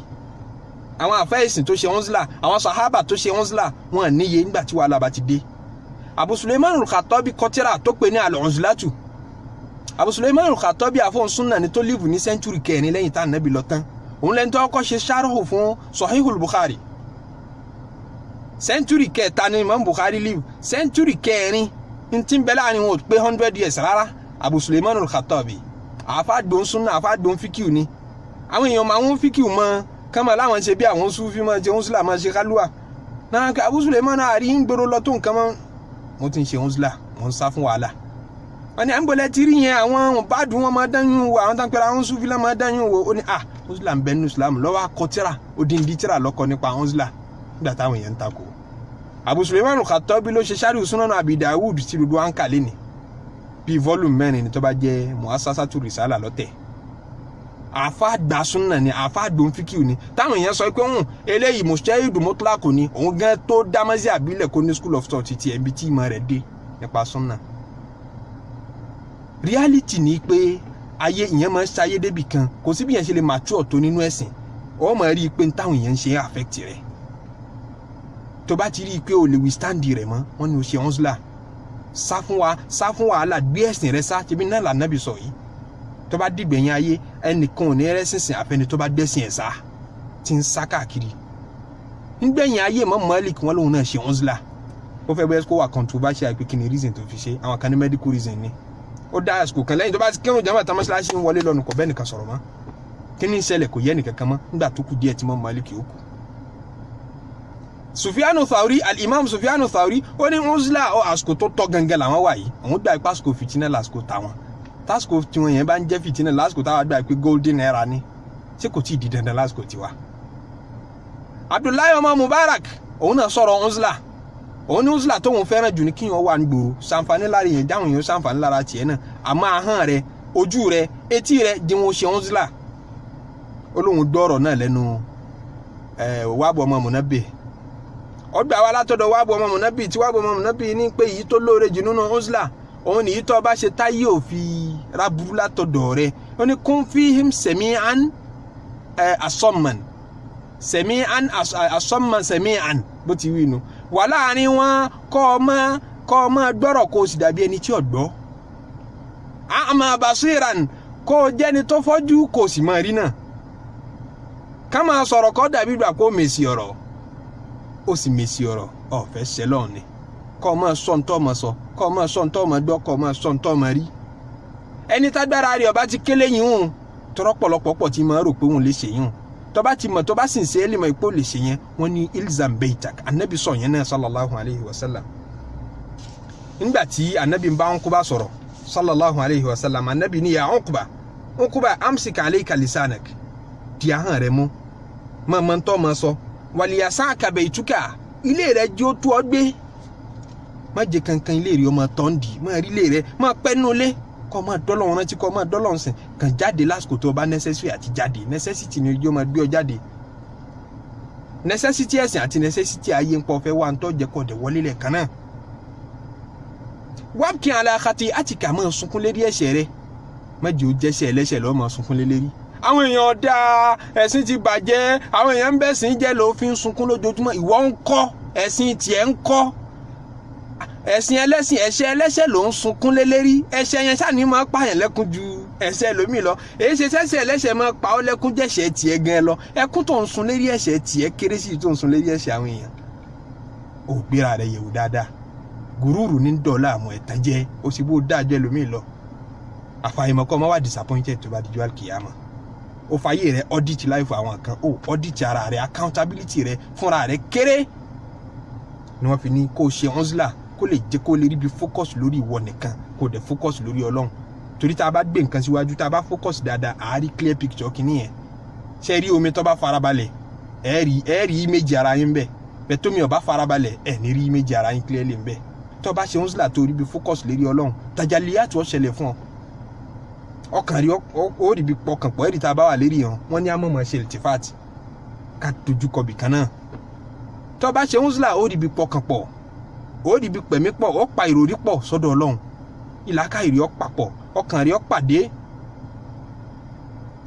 [SPEAKER 1] Àwọn àfa ẹ̀sìn tó ṣe uzla, àwọn sàhábà tó ṣe uzla wọn níye nígbà tí wàhálà bá ti dé. Abu Sulaiman al-Khattabi kọ tírà tó pè ní al-Uzlatu. Abu Sulaiman al-Khattabi àfọ̀n súnà ní tó live ní sẹ́ńtúrì kẹrin lẹ́yìn tá Ànábì lọ tán. Òun lẹ́ni tó kọ́ ṣe sharhu fún Sahihul Bukhari. Sẹ́ńtúrì kẹta ni Imam Bukhari live, sẹ́ńtúrì kẹrin ní tí ń bẹ láàrin wọn ò pé 100 years rárá. Abu Sulaiman al-Khattabi àfàgbọ́n súnà àfàgbọ́n fíkìú ni. Àwọn èèyàn máa ń fíkìú mọ́ kama láwọn ṣe bí àwọn Sufi máa ṣe uzla máa ṣe kálúwà náà. Abu Sulaiman àrí ń gbèrò lọ tó nǹkan mọ́ mo ti ń ṣe uzla mo ń sá fún wàhálà. Wọ́n ní à ń bọ̀lẹ̀ tí rí yẹn àwọn bádùn wọn máa dáyún wo àwọn tán pẹ̀lú àwọn Sufi máa dáyún wo. Ó ní uzla ń bẹ nínú Islam lọ́wọ́ akọtíra odindi tíra lọ́kọ nípa uzla nígbà táwọn èèyàn ń takò. Abu Sulaiman al-Khattabi ló ṣe Sharh Sunan Abi Dawud tí gbogbo à ń kà lé ní bí volume 4 ni tó bá jẹ́ Mu'assasatu Risala lọ́tẹ̀. Àfa àgbà súnà ni àfa àgbọn fíkìú ni táwọn èèyàn sọ pé eléyìí mujtahidu mutlaq ni òun gan tó dámọ́sí àbílẹ̀ kó ní school of thought ti ẹ̀bí tí ìmọ̀ rẹ̀ dé nípa súnà. Reality ni pé ayé ìyẹn máa ń ṣayé débì kan kò sí bí yẹn ṣe lè mature tó nínú ẹ̀sìn ó máa rí i pé táwọn èèyàn ń ṣe affect rẹ̀. Tó bá ti rí i pé o lè withstand rẹ̀ mọ́ wọ́n ní o ṣe uzla sá fún wàhálà gbé ẹ̀sìn rẹ̀ sá tẹ̀bí náà l'Ànábì sọ yìí. Tó bá dìgbẹ̀yìn ayé ẹnìkan ò ní rẹ́sìnsìn àfẹni tó bá gbẹ̀sìn ẹ̀ sá tí ń sá káàkiri. Nígbẹ̀yìn ayé Imam Malik wọn lòun náà ṣe uzla. Ó fẹ́ bẹ́ẹ̀ kó wà controversial pé kí ni reason tó fi ṣe àwọn kan ní medical reason ni. Ó dá àsìkò kan lẹ́yìn tó bá ti kírun jàmá tá mọ́ṣáláṣí ń wọlé lọ́nu kò bẹ́ẹ̀ nìkan sọ̀rọ̀ mọ́. Kí ni ìṣẹ̀lẹ̀ kò yẹ nìkan kan mọ́ nígbà tó kù díẹ̀ tí Imam Malik ó kù. Sufyanu Thawri al-Imam Sufyanu Thawri ó ní uzla ó àsìkò tó tọ́ gangan làwọn wà yìí òun gbà ipá àsìkò fìtínà lásìkò táwọn tásìkò tí wọn yẹn bá ń jẹ́ fìtínà lásìkò táwọn gbà pé golden era ni ṣé kò tí ì di dandan lásìkò tiwa. Abdullahi ọmọ Mubarak òun náà sọ̀rọ̀ uzla òun ní uzla tóun fẹ́ràn jù ní kí wọ́n wà ní gbòòrò ṣàǹfààní lára yẹn dáhùn yẹn ṣàǹfààní lára tiẹ̀ náà àmọ́ ahọ́n rẹ ojú rẹ etí rẹ di wọn ṣe uzla. Olóhùn dọ́rọ̀ náà lẹ́nu Wahb ọmọ Munabbih ọgbà wa látọ̀dọ̀ Wahb ọmọ Munabbih tí Wahb ọmọ Munabbih ní pé èyí tó lóore jù nínú uzla òun nìyí tó bá ṣe táyé òfin ráburú látọ̀dọ̀ rẹ̀ ó ní kun fihim sami'an asamman sami'an bó ti wí nu wà láàrin wọn kọ́ ọmọ gbọ́rọ̀ kó o sì dàbí ẹni tí ò gbọ́ a'ma basiran kó o jẹ́ni tó fọ́jú kó o sì máa rí náà ká máa sọ̀rọ̀ kọ́ dàbí ìgbà kó o mèsì ọ̀rọ̀ ó sì mèsì ọ̀rọ̀ ọ̀fẹ́ ṣẹlọ́ọ̀ ni kọ́ ọmọ sọ̀ǹtọ́ ọmọ sọ kọ́ ọmọ sọ̀ǹtọ́ ọmọ gbọ́ kọ́ ọmọ sọ̀ǹtọ́ ọmọ rí ẹni tágbára rẹ̀ ọba ti kélé yìí hùn tọrọ pọ̀lọpọ̀ tí máa rò pé òun lè ṣe yìí hùn tọba ti mọ̀ tọba sì ń ṣe é lè mọ̀ ipò lè ṣe yẹn wọ́n ní ilzam beitak Ànábì sọ yẹn náà sallallahu alayhi wa sallam. Nígbà tí Ànábì ń bá Uqba sọ̀rọ̀ sallallahu alayhi wa sallam Ànábì ní ya Uqba amsik alayka lisanak di ahọ́n rẹ̀ mú mọ̀ ń tọ́ mọ̀ sọ waliyasaka beituka ilé rẹ̀ jí ó tú ọ gbé má jẹ́ kankan ilé rẹ̀ ọmọ tọ́ndì má rí ilé rẹ̀ má pẹ́nu lé kọ́ má dọ́lọ́run rántí kọ́ má dọ́lọ́run sìn kàn jáde lásìkò tó bá necessary àti jáde necessity ni ojú ọmọ gbé ọ jáde necessity ẹ̀sìn àti necessity ayé ń pọ̀ fẹ́ wà ń tọ́ jẹ́ kọ́ dẹ̀ wọlé lẹ̀ kan náà wábkì aláàkàtì àti kà máa sunkún lérí ẹ̀ṣẹ̀ rẹ̀ má jẹ́ ó jẹ́ṣẹ̀ ẹlẹ́ṣẹ̀ lọ́ọ́ máa sunkún lé lérí àwọn èèyàn ọ̀dà ẹ̀sìn ti bàjẹ́ àwọn èèyàn ń bẹ̀sìn jẹ́ ló fi ń sunkún lójoojúmọ́ ìwọ ń kọ́ ẹ̀sìn tiẹ̀ ń kọ́ ẹ̀sìn ẹlẹ́sìn ẹ̀ṣẹ̀ ẹlẹ́ṣẹ̀ ló ń sunkún lé lérí ẹ̀ṣẹ̀ yẹn ṣáà ní máa pààyàn lẹ́kún ju ẹ̀ṣẹ̀ lómi lọ èyí ṣe ṣẹ̀ṣẹ̀ ẹlẹ́ṣẹ̀ máa pa ọ́ lẹ́kún jẹ̀ṣẹ̀ tiẹ̀ gan lọ ẹkún tó ń sun lérí ẹ̀ṣẹ̀ tiẹ̀ kéré sí tó ń sun lérí ẹ̀ṣẹ̀ àwọn èèyàn ò gbéra rẹ̀ yẹ̀wò dáadáa gùrùrù ní dọ̀ọ́lá àmọ́ ẹ̀tàn jẹ́ ó sì bó dáa jẹ́ lómi lọ àfàìmọ̀ kọ́ máa wà disappointed tó bá dijọ́ àkìyàmọ̀ ó fàyè rẹ̀ audit life àwọn kan ó audit ara rẹ̀ accountability rẹ̀ fúnra rẹ̀ kéré ni wọ́n fi ní kó ṣe onzla kó lè jẹ́ kó lè rí bí focus lórí ìwọ nìkan kó dẹ̀ focus lórí Ọlọ́run torí tá a bá gbé nǹkan síwájú tá a bá focus dáadáa a rí clear picture kìíní yẹn ṣe rí omi tó bá farabalẹ̀ ẹ rí image ara yín bẹ́ẹ̀ bẹ́ẹ̀ tómi ò bá farabalẹ̀ ẹ ní rí image ara yín clearly bẹ́ẹ̀ tó bá ṣe onzla tó rí bí focus lórí Ọlọ́run tajaliyat ó ṣẹlẹ̀ fún ọ ọkàn rí ó rí bí pọkàn pọ̀ ẹ̀rí tá a bá wà lérí hàn wọ́n ní amọ̀mọ̀ ṣe iltifat ká dojúkọ bìkan náà tó bá ṣe onzla ó rí bí pọkàn pọ̀ ó rí bí pẹ̀mí pọ̀ ó pa ìròrí pọ̀ sọ́dọ̀ Ọlọ́run ìlàkà ìrì ó papọ̀ ọkàn rí ó pàdé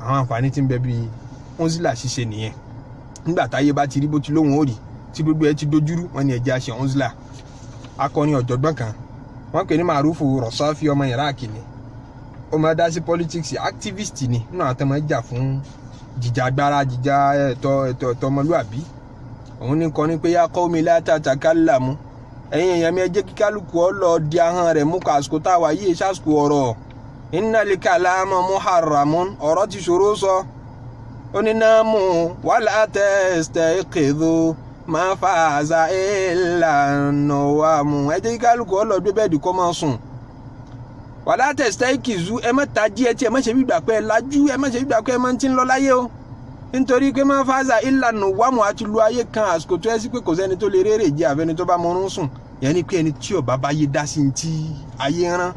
[SPEAKER 1] àwọn àǹfààní tí ń bẹ bí onzla ṣíṣe nìyẹn nígbà táyé bá ti rí bó ti lóhun ó rí tí gbogbo ẹ ti dojúrú wọ́n ní ẹjẹ́ àṣẹ onzla akọni ọ̀jọ̀gbọ́n kan wọ́n pè ní Marufu Rọ̀sọ́fì ọmọ Iraq ni ó máa dá sí politics activist ni nínú àwọn tó máa jà fún jíjà agbára jíjà ẹ̀tọ́ ọmọlúàbí òun ní kọ́ ni pé yá kọ́ mi látàtà kálà mú ẹ̀yin èèyàn mi ẹ jẹ́ kí kálukú ọ lọ di ahọ́n rẹ̀ mú kó àsìkò táwa yìí ṣàsìkò ọ̀rọ̀ innal kalama muharramun ọ̀rọ̀ ti ṣòro sọ ó ní náà mú wala tastayqidhu ma faza illa nawamu ẹ jẹ́ kí kálukú ọ lọ gbé bẹ́ẹ̀dì kó máa sùn wàlá tastayqizu ẹ má tají ẹ tí ẹ má ṣe gbígbà pé ẹ lajú ẹ má ṣe gbígbà pé ẹ má ti ń lọ láyé o nítorí pé má faza illa nawamu àti lu ayé kan àsìkò tó ẹ sí pé kò sẹ́ni tó lè rérè jẹ àfẹni tó bá mọrún sùn yẹn ni pé ẹni tí ọba bá yé dá sí ti ayé rán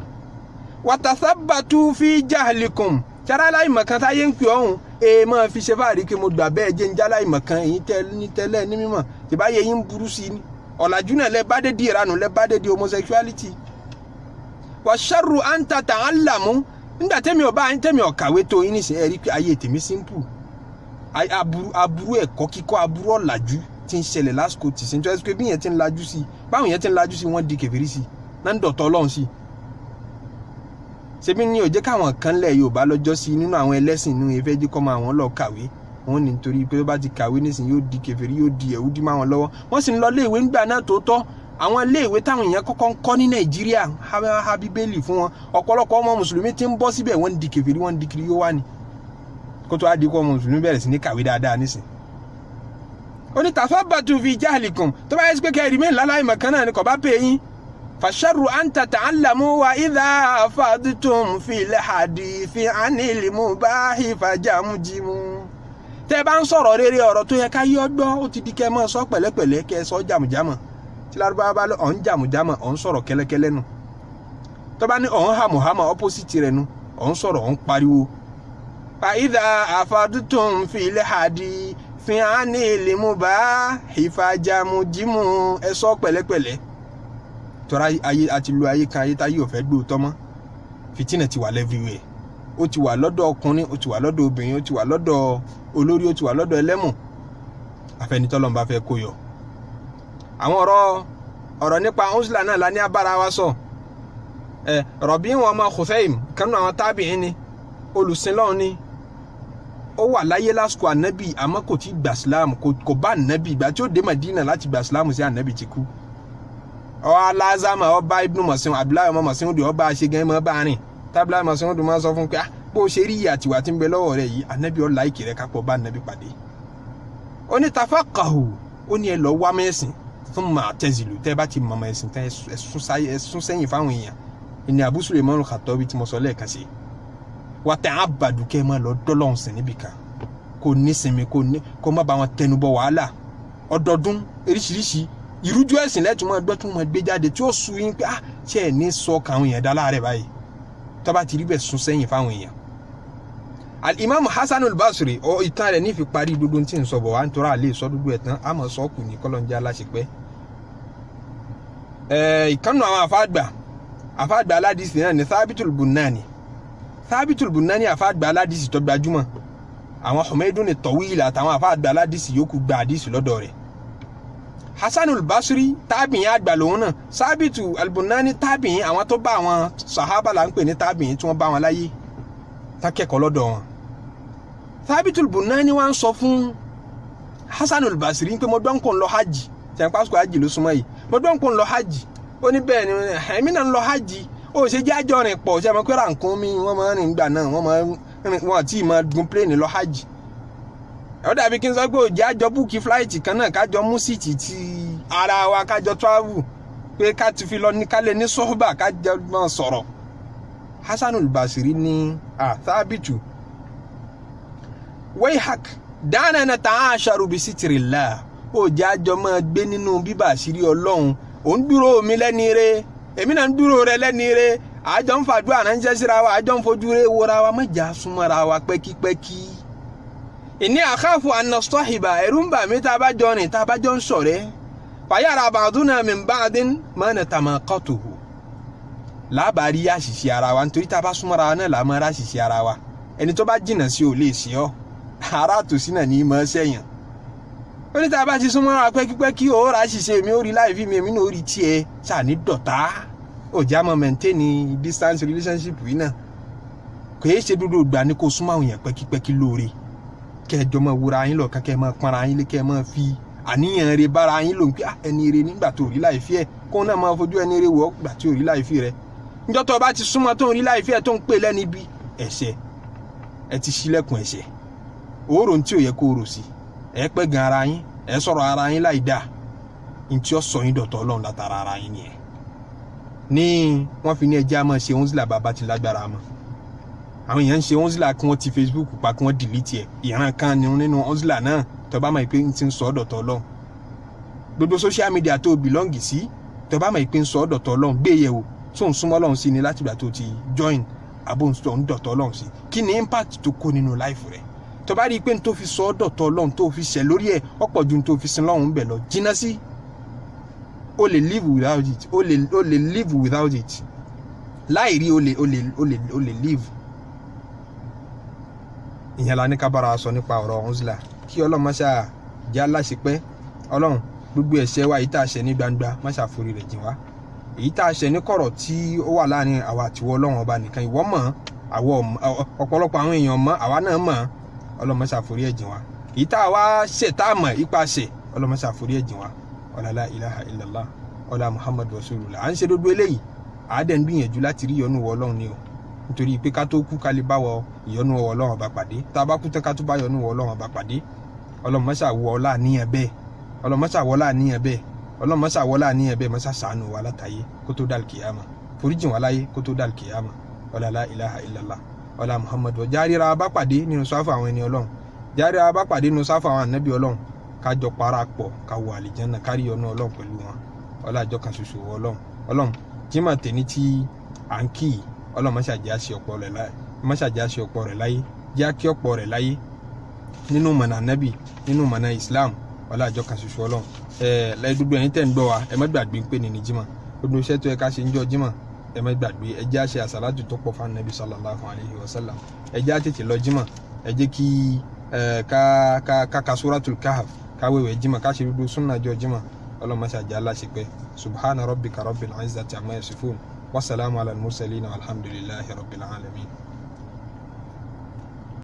[SPEAKER 1] watathabbatu fi jahlikum sára láìmọ̀kan táyé ń pè ọ̀hún máa fi ṣe fáàrí kí mo gbà bẹ́ẹ̀ jẹ́ ń já láìmọ̀kan èyí tẹ́lẹ̀ ní mímọ̀ tí bá yẹ yín burú sí ni ọ̀làjú náà lẹ bá dé di ìranù lẹ bá dé di homosexuality wàṣàrù àǹtà ta'allamu nígbà tẹ́mi ọ̀kàwé tó yín nísìnyí ẹ̀rí pé ayé tèmi simple aburú ẹ̀kọ́ kíkọ́ aburú ọ̀làjú ti ń ṣẹlẹ̀ lásìkò tì sí nítorí pé bí yẹn ti ń lajú sí báwọn yẹn ti ń lajú sí wọ́n di kèfèrí sí náà ń dọ̀tọ̀ Ọlọ́run sí ṣebí ní ó jẹ́ káwọn kan lẹ̀ Yorùbá lọ́jọ́ sí nínú àwọn ẹlẹ́sìn nínú ìfẹ́ jí kọ́ máa wọ́n lọ kàwé wọ́n ní nítorí pé ó bá ti kàwé nísìnyí yóò di kèfèrí yóò di Yẹhudi máa wọn lọ́wọ́ wọ́n sì ń lọ léèwé ńgbà náà tó tọ́ àwọn iléèwé táwọn èèyàn kọ́kọ́ ń kọ́ ní Nàìjíríà ha Bíbélì fún wọn ọ̀pọ̀lọpọ̀ ọmọ mùsùlùmí tí ń bọ́ síbẹ̀ wọ́n di kèfèrí wọ́n di kiri yóò wá ní kó tó á di kọ́ ọmọ mùsùlùmí bẹ̀rẹ̀ sí ní kàwé dáadáa nísìn ó ní tathabbatu fi jahlikum tó bá yẹ sí pé kẹ́rì mí láláìmọ̀ kan náà ni kò bá pè yín fasharru an tata'allamu wa idha afadtum fil hadithi anil mubahi fajamjimu tẹ́ bá ń sọ̀rọ̀ rere ọ̀rọ̀ tó yẹ ká yọ gbọ́ ó ti di kẹ́ mọ́ sọ pẹ̀lẹ́pẹ̀lẹ́ kẹ́ sọ jàmùjàmù tí Lárúbáwá bá lọ ọ̀n jàmùjàmù ọ̀n sọ̀rọ̀ kẹ́lẹ́kẹ́lẹ́ nù tó bá ní ọ̀n hàmùhàmù opposite rẹ̀ nù ọ̀n sọ̀rọ̀ ọ̀n pariwo fa idha afadtum fil hadithi anil mubahi fajamjimu ẹ sọ pẹ̀lẹ́pẹ̀lẹ́ tọ́ra ayé àti lu ayé kan ayé táyé ò fẹ́ gbé òótọ́ mọ́ fìtínà ti wà everywhere ó ti wà lọ́dọ̀ ọkùnrin ó ti wà lọ́dọ̀ obìnrin ó ti wà lọ́dọ̀ olórí ó ti wà lọ́dọ̀ ẹlẹ́mù afẹnitọ́lọ́n bá fẹ́ kó yọ àwọn ọ̀rọ̀ nípa onzla náà la ní abára wa sọ Rabi' wọn ọmọ Khufaym kanú àwọn tábìín ni olùsìnlọ́ọ̀ ni ó wà láyé lásìkò ànábì àmọ́ kò tí gbà sílámù kò bá ànábì ìgbà tí ó dé Madina láti gbà sílámù sí ànábì ti kú alázàmà ọba Ibn Mas'ud Abdullahi ọmọ Mas'ud ọba àṣegàn mọ́ bá rìn tábìlá Mas'ud máa sọ fún pé bó ṣe rí ìyà tiwa tí ń bẹ lọ́wọ́ rẹ̀ yìí ànábì ọ láìkì rẹ̀ kápọ̀ bá ànábì pàdé ó ní tafaqahu ó ní ẹ lọ wá mẹ́sìn fún ma'tazilu tẹ́ bá ti mọ̀mọ́ ẹ̀sìn tẹ́ ẹ̀sùn sẹ́yìn fáwọn èèyàn ìní Abu Sulaiman al-Khattabi tí mo sọ lẹ́ẹ̀kan sí wa ta'abbadu kẹ́ máa lọ dọ́lọ́hùn sí níbìkan kò ní sinmi kò má bá wọn tẹnubọ wàhálà ọdọọdún oríṣiríṣi ìrújú ẹ̀sìn lẹ́tùn máa gbọ́ tún máa gbé jáde tí ó sú yín pé ṣé ẹ̀ ní sọ káwọn èèyàn dá láàrẹ̀ báyìí tó bá ti rí bẹ́ẹ̀ sún sẹ́yìn fáwọn èèyàn. Al-Imam Hasan al-Basri ìtàn rẹ̀ ní fi parí gbogbo tí ń sọ bọ̀ wá ń tọ́ra àlè sọ dúdú ẹ̀ tán àmọ́ sọ́ọ̀kù ní kọ́lọ́njẹ́ aláṣepẹ́. Ìkànnù àwọn àfáàgbà aládìsí náà ní Thabitul Bunani àfáàgbà aládìsí tó gbajúmọ̀. Àwọn Humaydun at-Tawil àtàwọn àfáàgbà aládìsí yòókù gba àdìsí lọ́dọ̀ rẹ̀. Hasan al-Basri tábìyìn àgbà lòun náà. Thabitu al-Bunani tábìyìn àwọn tó bá àwọn sàhábà là ń pè ní tábìyìn tí wọ́n bá wọn láyé tá kẹ́kọ̀ọ́ lọ́dọ̀ wọn. Thabitu al-Bunani wá ń sọ fún Hasan al-Basri pé mo dọ́n kò ń lọ hajj tẹ̀ ń pásítọ̀ hajj ló súnmọ́ yìí mo dọ́n kò ń lọ hajj ó ní bẹ́ẹ̀ ni èmi náà ń lọ hajj ó ṣe jẹ́ àjọ rìn pọ̀ ṣe é mọ̀ pé ránkún mi wọ́n máa ń rìn gbà náà wọ́n àti máa gun pléènì lọ hajj. Ó dàbí kí n sọ pé ó jẹ́ àjọ búùkì fúláìtì kan náà kájọ mú síìtì ti ara wa kájọ travel pé ká ti fi lọ ní kálẹ̀ ní sọ́ọ́bà kájọ máa sọ̀rọ̀. Hasan al-Basri ní Thabitu wayhak dana nata'asharu bi sitrillah ó jẹ́ àjọ máa gbé nínú bíbà àṣírí Ọlọ́run ó ń dúró mi lẹ́ni rẹ̀ èmi náà ń dúró rẹ̀ lẹ́ni rẹ̀ àjọ ń fàdúrà ránṣẹ́ síra wa àjọ ń fojú rẹ̀ wòra wa mẹ́jà súnmọ́ra wa pẹ́kípẹ́kí. Inni akhafu an nastahiba ẹ̀rù ń bà mí tá a bá jọ rìn tá a bá jọ ń ṣọ̀rẹ́ fayara ba'duna min ba'din ma natamaqatuhu lábàárí àṣìṣe ara wa nítorí tá a bá súnmọ́ra wa náà làá máa rá àṣìṣe ara wa ẹni tó bá jìnnà sí ò lè sí ọ́ ara tòsí náà ní mọ́ sẹ́yìn ó ní tá a bá ti súnmọ́ra wa pẹ́kípẹ́kí ó rà àṣìṣe mi ó rí láìfí mi èmi náà ó rí tiẹ̀ ṣáà ní dọ̀tá ó já mọ́ maintain distance relationship yìí náà kò yẹ ṣe dúdú ìgbà ní kó súnmọ́ àwọn èèyàn pẹ́kípẹ́kí lóore kẹjọ máa wúra yín lọ kẹ máa pọnra yín lé kẹ máa fi àníyàn rẹ bára yín lò ń pé ẹni rẹ nígbà tó rí láìfí ẹ kó náà máa fojú ẹni rẹ wọ gbà tí ò rí láìfí rẹ níjọ́ tó bá ti súnmọ́ tó ń rí láìfí ẹ tó ń pè lẹ́ni bí ẹ̀ṣẹ̀ ẹ ti ṣílẹ̀kùn ẹ̀ṣẹ̀ òórùn tí ò yẹ kó rò sí ẹ pẹ́ gan ara yín ẹ sọ̀rọ̀ ara yín láì dáa ní tí ó sọ yín dọ̀tọ̀ Ọlọ́run látara ara yín nìyẹn ní wọ́n fi ní ẹjẹ́ á máa ṣe ounzila bàbá ti lágbára mọ́ àwọn èèyàn ń ṣe ounzila kí wọ́n ti Facebook pa kí wọ́n delete ẹ̀ ìran kan nínú ounzila náà tó bá mọ̀ pé ń ti ń sọ dọ̀tọ̀ Ọlọ́run gbogbo social media tó belong sí tó bá mọ̀ pé ń sọ dọ̀tọ̀ Ọlọ́run gbé yẹ̀wò tó ń súnmọ́ Ọlọ́run sí ni láti ìgbà tó ti join àbò ń dọ̀tọ̀ Ọlọ́run sí kí ni impact tó kó nínú life rẹ̀ tó bá rí i pé n tó fi sọ dọ̀tọ̀ Ọlọ́run tó fi ṣẹ̀ lórí ẹ̀ ọ̀pọ̀ ju n tó fi sin lọ́run bẹ̀ lọ jìnnà sí o lè live without it o lè live without it láì rí o lè live. Ìyẹn la ní ká bára sọ nípa ọ̀rọ̀ ounzila kí Ọlọ́run má ṣáà jẹ́ aláṣepẹ́ Ọlọ́run gbogbo ẹ̀ṣẹ̀ wa èyí tá a ṣẹ̀ ní gbangba má ṣáà forí rẹ̀ jìn wá èyí tá a ṣẹ̀ ní kọ̀rọ̀ tí ó wà láàrin àwa àtiwọ́ Ọlọ́run ọba nìkan ìwọ mọ̀ ọ̀pọ̀lọpọ̀ àwọn èèyàn mọ̀ àwa náà mọ̀ Ọlọ́run má ṣáà forí ẹ̀ jìn wá èyí tá a wá ṣẹ̀ tá a mọ̀ ipa ṣẹ̀ Ọlọ́run má ṣáà forí ẹ̀ jìn wá ọ̀là la ilaha illallah ọ̀là Muhammadu rasulullah à ń ṣe gbogbo eléyìí àádẹ́ ń gbìyànjú láti rí ìyọ́nú wọ Ọlọ́run ni o nítorí pé ká tó kú ká lè bá wọ ìyọ́nú wọ Ọlọ́run ọba pàdé tá a bá kú tán ká tó bá ìyọ́nú wọ Ọlọ́run ọba pàdé Ọlọ́run má ṣáà wọ ọlá àníyàn bẹ́ẹ̀ Ọlọ́run má ṣáà wọ ọlá àníyàn bẹ́ẹ̀ Ọlọ́run má ṣáà wọ ọlá àníyàn bẹ́ẹ̀ má ṣáà ṣàánú wa látàyé kó tó dal kìyàmà foríjìn wa láyé kó tó dal kìyàmà ọ̀là la ilaha illallah ọ̀là Muhammadu járira bá pàdé nínú sáfù àwọn ẹni Ọlọ́run járira bá pàdé nínú sáfù àwọn ànábì Ọlọ́run kájọ parapọ̀ ká wọ àlìjánà kárí ọ̀nà Ọlọ́run pẹ̀lú wọn ọlá àjọ kan ṣoṣo Ọlọ́run jímọ̀ tẹ̀ní tí à ń kí Ọlọ́run má ṣàjẹ́ àṣẹ ọ̀pọ̀ rẹ̀ láyé jẹ́ kí ọ̀pọ̀ rẹ̀ láyé nínú mọ̀nà ànábì nínú mọ̀nà Islam ọlá àjọ kan ṣoṣo Ọlọ́run lẹ́yìn gbogbo ẹ̀yin tẹ̀ ń gbọ́ wa ẹ má gbàgbé pé ní jímọ̀ gbogbo iṣẹ́ tó yẹ ká ṣe ń jọ jímọ̀ ẹ má gbàgbé ẹ jẹ́ àṣẹ àsàlátù tó pọ̀ fún ànábì sallallahu alayhi wa sallam ẹ jẹ́ àtètè lọ jímọ̀ ẹ jẹ́ kí ká suratul kahf káwéwé jímọ̀ ká ṣe gbogbo súnà jọ jímọ̀ Ọlọ́run má ṣàjẹ́ aláṣepẹ́ subhana rabbika rabbil izzati amma yasifun wasalaamu ala al-mursalin walhamdulillahi rabbil alamin.